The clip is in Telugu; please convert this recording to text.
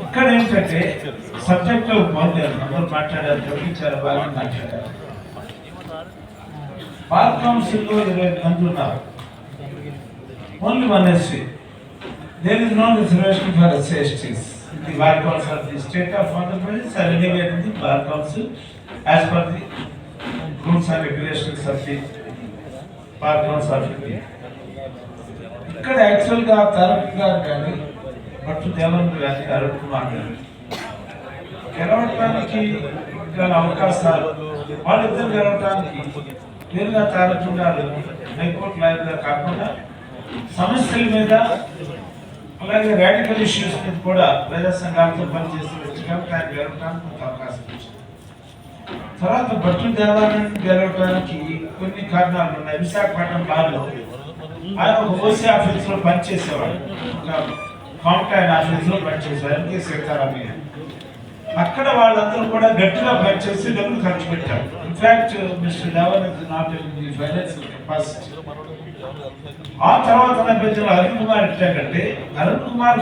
ఇక్కడ ఏంటంటే సబ్జెక్ట్ లో బాగుంటారు, అందరూ మాట్లాడారు, చాలా బాగా మాట్లాడారు. బార్ కౌన్సిల్ లో 20 మంది ఉన్నారు, only 1 SC. There is no reservation for SC/STs. The Bar Council of the State of Andhra Pradesh are relegated the Bar Council as per the rules and regulations of the Bar Council of India. ఇక్కడ యాక్చువల్గా తారక్ గారు కానీ భట్టు దేవన్ గారి అరుణ్ కుమార్ గారు గెలవడానికి గల అవకాశాలు, వాళ్ళిద్దరు గెలవడానికి వేరుగా తారక్ గారు హైకోర్టు లాయర్గా కాకుండా సమస్యల మీద అలాగే రాడికల్ ఇష్యూస్ మీద కూడా ప్రజా సంఘాలతో పనిచేస్తూ వచ్చి ఆయన గెలవడానికి కొంత అవకాశం వచ్చింది. తర్వాత భట్టు దేవాలయాన్ని గెలవడానికి కొన్ని కారణాలు ఉన్నాయి. విశాఖపట్నం బార్లో ఆయన ఒక ఓసీ ఆఫీస్ లో పనిచేసేవాడు, ఒక కాంప్లైన్ ఆఫీస్ లో పనిచేసేవాడు, ఎంకే సీతారామయ్య. అక్కడ వాళ్ళందరూ కూడా గట్టిగా పనిచేసి డబ్బులు ఖర్చు పెట్టారు. In fact mister Devan is not in the financial capacity. ఆ తర్వాత నేపథ్యంలో అరుణ్ కుమార్ ఎట్లాగంటే అరుణ్ కుమార్